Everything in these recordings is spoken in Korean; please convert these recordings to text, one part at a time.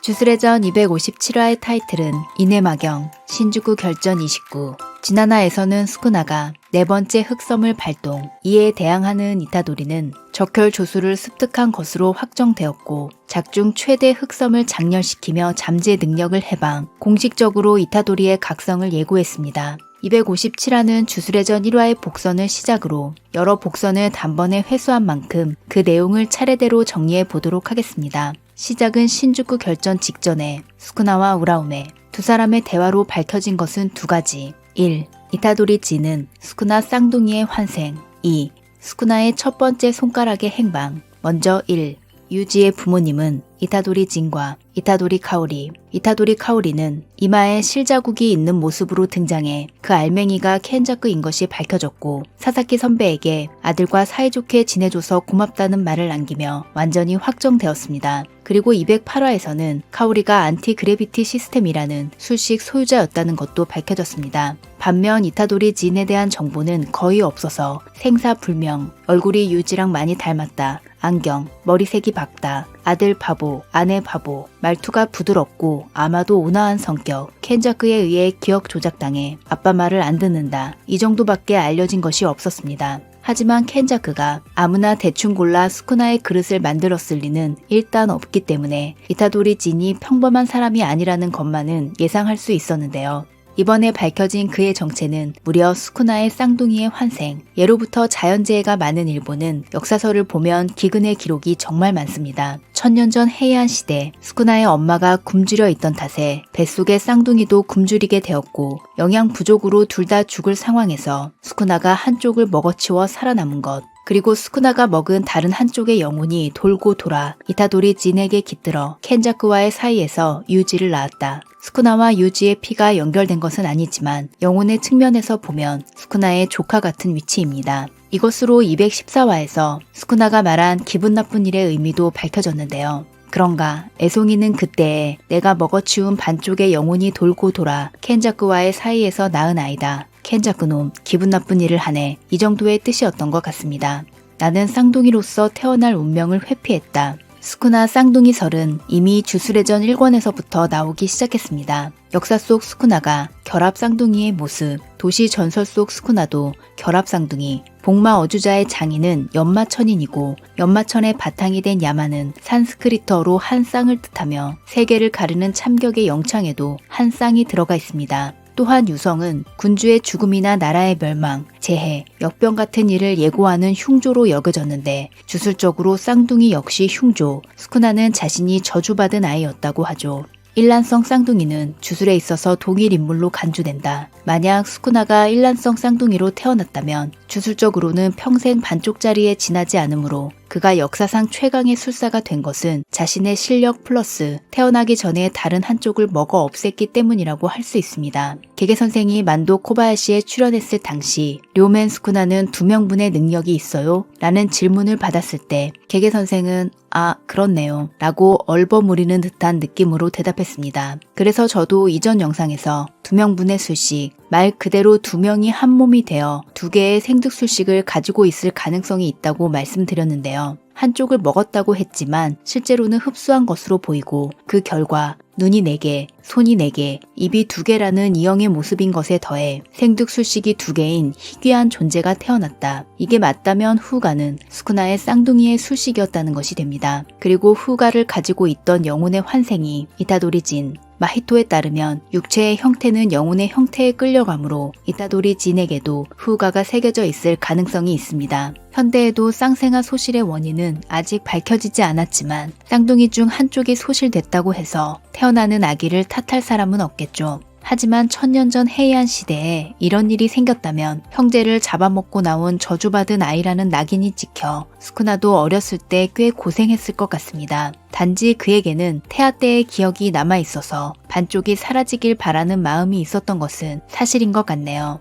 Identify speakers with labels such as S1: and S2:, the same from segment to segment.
S1: 주술회전 257화의 타이틀은 이내마경, 신주쿠 결전 29. 진하나에서는 스쿠나가 네 번째 흑섬을 발동, 이에 대항하는 이타도리는 적혈 조수를 습득한 것으로 확정되었고 작중 최대 흑섬을 장렬시키며 잠재 능력을 해방, 공식적으로 이타도리의 각성을 예고했습니다. 257화는 주술회전 1화의 복선을 시작으로 여러 복선을 단번에 회수한 만큼 그 내용을 차례대로 정리해 보도록 하겠습니다. 시작은 신주쿠 결전 직전에 스쿠나와 우라우메 두 사람의 대화로 밝혀진 것은 두 가지. 1. 이타도리 진은 스쿠나 쌍둥이의 환생. 2. 스쿠나의 첫 번째 손가락의 행방. 먼저 1. 유지의 부모님은 이타도리 진과 이타도리 카오리. 이타도리 카오리는 이마에 실자국이 있는 모습으로 등장해 그 알맹이가 켄자크인 것이 밝혀졌고 사사키 선배에게 아들과 사이좋게 지내줘서 고맙다는 말을 남기며 완전히 확정되었습니다. 그리고 208화에서는 카오리가 안티그래비티 시스템이라는 술식 소유자였다는 것도 밝혀졌습니다. 반면 이타도리 진에 대한 정보는 거의 없어서 생사불명, 얼굴이 유지랑 많이 닮았다, 안경, 머리색이 밝다, 아들 바보, 아내 바보, 말투가 부드럽고 아마도 온화한 성격, 켄자크에 의해 기억 조작당해 아빠 말을 안 듣는다. 이 정도밖에 알려진 것이 없었습니다. 하지만 켄자크가 아무나 대충 골라 스쿠나의 그릇을 만들었을 리는 일단 없기 때문에 이타도리 진이 평범한 사람이 아니라는 것만은 예상할 수 있었는데요. 이번에 밝혀진 그의 정체는 무려 스쿠나의 쌍둥이의 환생. 예로부터 자연재해가 많은 일본은 역사서를 보면 기근의 기록이 정말 많습니다. 1000년 전 해이안 시대 스쿠나의 엄마가 굶주려 있던 탓에 뱃속의 쌍둥이도 굶주리게 되었고 영양 부족으로 둘 다 죽을 상황에서 스쿠나가 한쪽을 먹어치워 살아남은 것. 그리고 스쿠나가 먹은 다른 한쪽의 영혼이 돌고 돌아 이타도리 진에게 깃들어 켄자크와의 사이에서 유지를 낳았다. 스쿠나와 유지의 피가 연결된 것은 아니지만 영혼의 측면에서 보면 스쿠나의 조카 같은 위치입니다. 이것으로 214화에서 스쿠나가 말한 기분 나쁜 일의 의미도 밝혀졌는데요. 그런가 애송이는 그때에 내가 먹어치운 반쪽의 영혼이 돌고 돌아 켄자크와의 사이에서 낳은 아이다. 켄자크놈 기분 나쁜 일을 하네. 이 정도의 뜻이었던 것 같습니다. 나는 쌍둥이로서 태어날 운명을 회피했다. 스쿠나 쌍둥이설은 이미 주술회전 1권에서부터 나오기 시작했습니다. 역사 속 스쿠나가 결합 쌍둥이의 모습, 도시 전설 속 스쿠나도 결합 쌍둥이, 복마 어주자의 장인은 연마천인이고 연마천의 바탕이 된 야마는 산스크리트어로 한 쌍을 뜻하며 세계를 가르는 참격의 영창에도 한 쌍이 들어가 있습니다. 또한 유성은 군주의 죽음이나 나라의 멸망, 재해, 역병 같은 일을 예고하는 흉조로 여겨졌는데 주술적으로 쌍둥이 역시 흉조, 스쿠나는 자신이 저주받은 아이였다고 하죠. 일란성 쌍둥이는 주술에 있어서 동일 인물로 간주된다. 만약 스쿠나가 일란성 쌍둥이로 태어났다면 주술적으로는 평생 반쪽짜리에 지나지 않으므로 그가 역사상 최강의 술사가 된 것은 자신의 실력 플러스 태어나기 전에 다른 한쪽을 먹어 없앴기 때문이라고 할 수 있습니다. 게게 선생이 만도 코바야시에 출연했을 당시 료멘 스쿠나는 2명분의 능력이 있어요? 라는 질문을 받았을 때 게게 선생은 아 그렇네요 라고 얼버무리는 듯한 느낌으로 대답했습니다. 그래서 저도 이전 영상에서 2명분의 술식, 말 그대로 2명이 한 몸이 되어 2개의 생득술식을 가지고 있을 가능성이 있다고 말씀드렸는데요. 한쪽을 먹었다고 했지만 실제로는 흡수한 것으로 보이고 그 결과 눈이 4개, 손이 4개, 입이 2개라는 이형의 모습인 것에 더해 생득술식이 2개인 희귀한 존재가 태어났다. 이게 맞다면 후가는 스쿠나의 쌍둥이의 술식이었다는 것이 됩니다. 그리고 후가를 가지고 있던 영혼의 환생이 이타도리 진, 마히토에 따르면 육체의 형태는 영혼의 형태에 끌려가므로 이타도리 진에게도 후가가 새겨져 있을 가능성이 있습니다. 현대에도 쌍생아 소실의 원인은 아직 밝혀지지 않았지만 쌍둥이 중 한쪽이 소실됐다고 해서 태어나는 아기를 탓할 사람은 없겠죠. 하지만 1000년 전 해이안 시대에 이런 일이 생겼다면 형제를 잡아먹고 나온 저주받은 아이라는 낙인이 찍혀 스쿠나도 어렸을 때 꽤 고생했을 것 같습니다. 단지 그에게는 태아 때의 기억이 남아있어서 반쪽이 사라지길 바라는 마음이 있었던 것은 사실인 것 같네요.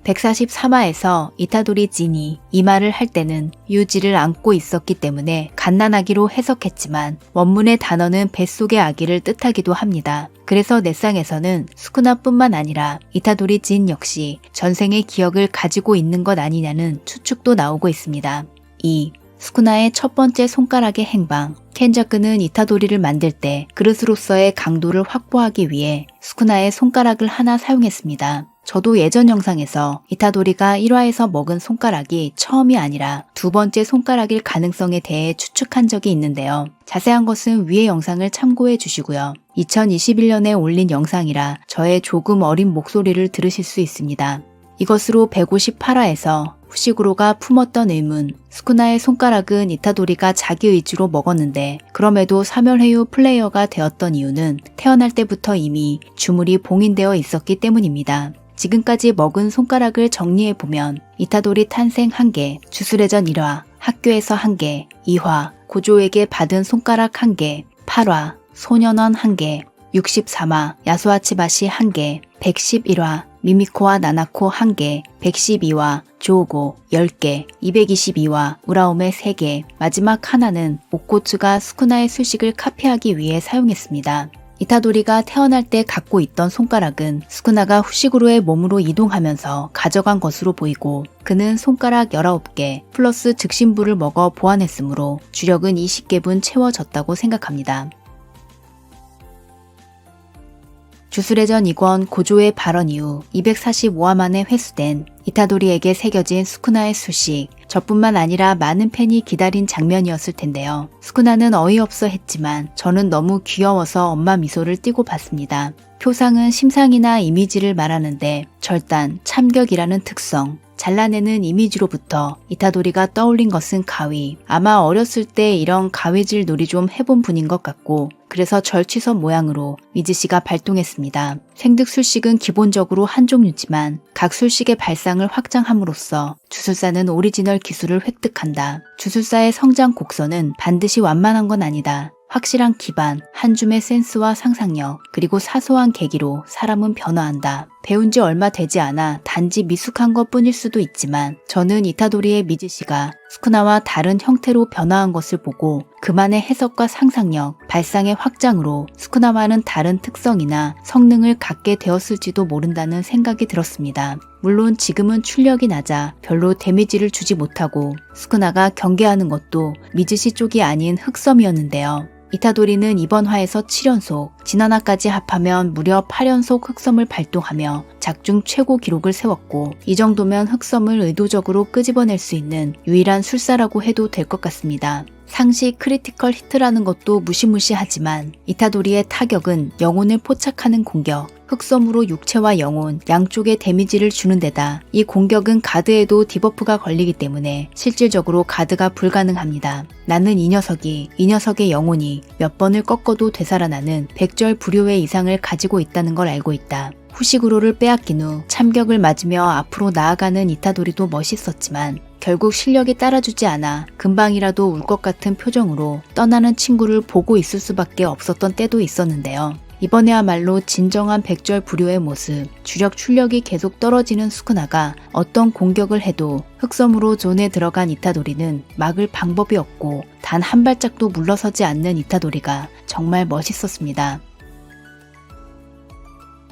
S1: 143화에서 이타도리 진이 이 말을 할 때는 유지를 안고 있었기 때문에 갓난아기로 해석했지만 원문의 단어는 뱃속의 아기를 뜻하기도 합니다. 그래서 넷상에서는 스쿠나뿐만 아니라 이타도리 진 역시 전생의 기억을 가지고 있는 것 아니냐는 추측도 나오고 있습니다. 2. 스쿠나의 첫 번째 손가락의 행방. 켄자크는 이타도리를 만들 때 그릇으로서의 강도를 확보하기 위해 스쿠나의 손가락을 하나 사용했습니다. 저도 예전 영상에서 이타도리가 1화에서 먹은 손가락이 처음이 아니라 두 번째 손가락일 가능성에 대해 추측한 적이 있는데요. 자세한 것은 위의 영상을 참고해 주시고요. 2021년에 올린 영상이라 저의 조금 어린 목소리를 들으실 수 있습니다. 이것으로 158화에서 후시구로가 품었던 의문, 스쿠나의 손가락은 이타도리가 자기 의지로 먹었는데 그럼에도 사멸해요 플레이어가 되었던 이유는 태어날 때부터 이미 주물이 봉인되어 있었기 때문입니다. 지금까지 먹은 손가락을 정리해보면 이타도리 탄생 1개, 주술회전 1화, 학교에서 1개, 2화, 고조에게 받은 손가락 1개, 8화, 소년원 1개, 63화, 야수아치바시 1개, 111화, 미미코와 나나코 1개, 112화, 조오고 10개, 222화, 우라오메 3개, 마지막 하나는 오코츠가 스쿠나의 수식을 카피하기 위해 사용했습니다. 이타도리가 태어날 때 갖고 있던 손가락은 스쿠나가 후시구로의 몸으로 이동하면서 가져간 것으로 보이고 그는 손가락 19개 플러스 즉신부를 먹어 보완했으므로 주력은 20개분 채워졌다고 생각합니다. 주술회전 2권 고조의 발언 이후 245화 만에 회수된 이타도리에게 새겨진 스쿠나의 수식, 저뿐만 아니라 많은 팬이 기다린 장면이었을 텐데요. 스쿠나는 어이없어 했지만 저는 너무 귀여워서 엄마 미소를 띠고 봤습니다. 표상은 심상이나 이미지를 말하는데 절단, 참격이라는 특성, 잘라내는 이미지로부터 이타도리가 떠올린 것은 가위. 아마 어렸을 때 이런 가위질 놀이 좀 해본 분인 것 같고 그래서 절취선 모양으로 미즈씨가 발동했습니다. 생득술식은 기본적으로 한 종류지만 각 술식의 발상을 확장함으로써 주술사는 오리지널 기술을 획득한다. 주술사의 성장 곡선은 반드시 완만한 건 아니다. 확실한 기반, 한 줌의 센스와 상상력, 그리고 사소한 계기로 사람은 변화한다. 배운 지 얼마 되지 않아 단지 미숙한 것 뿐일 수도 있지만 저는 이타도리의 미즈씨가 스쿠나와 다른 형태로 변화한 것을 보고 그만의 해석과 상상력, 발상의 확장으로 스쿠나와는 다른 특성이나 성능을 갖게 되었을지도 모른다는 생각이 들었습니다. 물론 지금은 출력이 낮아 별로 데미지를 주지 못하고 스쿠나가 경계하는 것도 미즈씨 쪽이 아닌 흑섬이었는데요. 이타도리는 이번 화에서 7연속, 지난화까지 합하면 무려 8연속 흑섬을 발동하며 작중 최고 기록을 세웠고 이 정도면 흑섬을 의도적으로 끄집어낼 수 있는 유일한 술사라고 해도 될 것 같습니다. 상시 크리티컬 히트라는 것도 무시무시하지만 이타도리의 타격은 영혼을 포착하는 공격, 흑섬으로 육체와 영혼 양쪽에 데미지를 주는 데다 이 공격은 가드에도 디버프가 걸리기 때문에 실질적으로 가드가 불가능합니다. 나는 이 녀석의 영혼이 몇 번을 꺾어도 되살아나는 백절 불효의 이상을 가지고 있다는 걸 알고 있다. 후시구로를 빼앗긴 후 참격을 맞으며 앞으로 나아가는 이타도리도 멋있었지만 결국 실력이 따라주지 않아 금방이라도 울 것 같은 표정으로 떠나는 친구를 보고 있을 수밖에 없었던 때도 있었는데요. 이번에야말로 진정한 백절 불효의 모습, 주력 출력이 계속 떨어지는 스쿠나가 어떤 공격을 해도 흑섬으로 존에 들어간 이타도리는 막을 방법이 없고 단 한 발짝도 물러서지 않는 이타도리가 정말 멋있었습니다.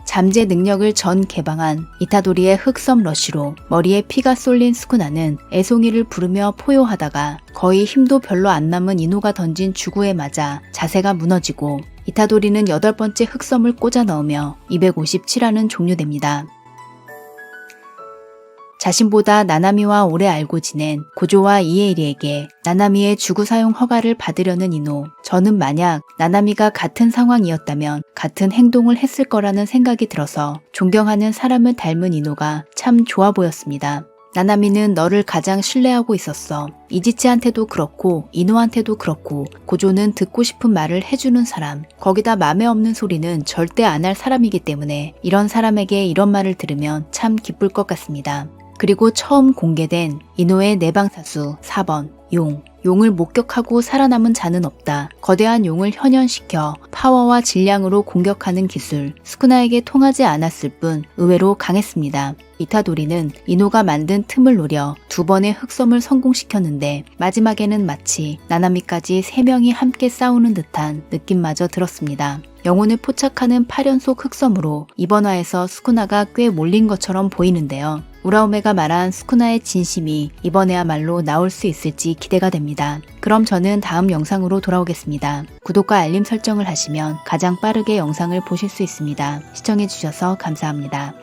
S1: 잠재 능력을 전 개방한 이타도리의 흑섬 러쉬로 머리에 피가 쏠린 스쿠나는 애송이를 부르며 포효하다가 거의 힘도 별로 안 남은 이노가 던진 주구에 맞아 자세가 무너지고 이타도리는 8번째 흑섬을 꽂아 넣으며 257화는 종료됩니다. 자신보다 나나미와 오래 알고 지낸 고조와 이에이리에게 나나미의 주구 사용 허가를 받으려는 이노. 저는 만약 나나미가 같은 상황이었다면 같은 행동을 했을 거라는 생각이 들어서 존경하는 사람을 닮은 이노가 참 좋아 보였습니다. 나나미는 너를 가장 신뢰하고 있었어. 이지치한테도 그렇고 이노한테도 그렇고 고조는 듣고 싶은 말을 해주는 사람. 거기다 맘에 없는 소리는 절대 안 할 사람이기 때문에 이런 사람에게 이런 말을 들으면 참 기쁠 것 같습니다. 그리고 처음 공개된 이노의 내방사수 4번 용을 목격하고 살아남은 자는 없다. 거대한 용을 현현시켜 파워와 질량으로 공격하는 기술. 스쿠나에게 통하지 않았을 뿐 의외로 강했습니다. 이타도리는 이노가 만든 틈을 노려 2번의 흑섬을 성공시켰는데 마지막에는 마치 나나미까지 3명이 함께 싸우는 듯한 느낌마저 들었습니다. 영혼을 포착하는 8연속 흑섬으로 이번 화에서 스쿠나가 꽤 몰린 것처럼 보이는데요. 우라오메가 말한 스쿠나의 진심이 이번에야말로 나올 수 있을지 기대가 됩니다. 그럼 저는 다음 영상으로 돌아오겠습니다. 구독과 알림 설정을 하시면 가장 빠르게 영상을 보실 수 있습니다. 시청해주셔서 감사합니다.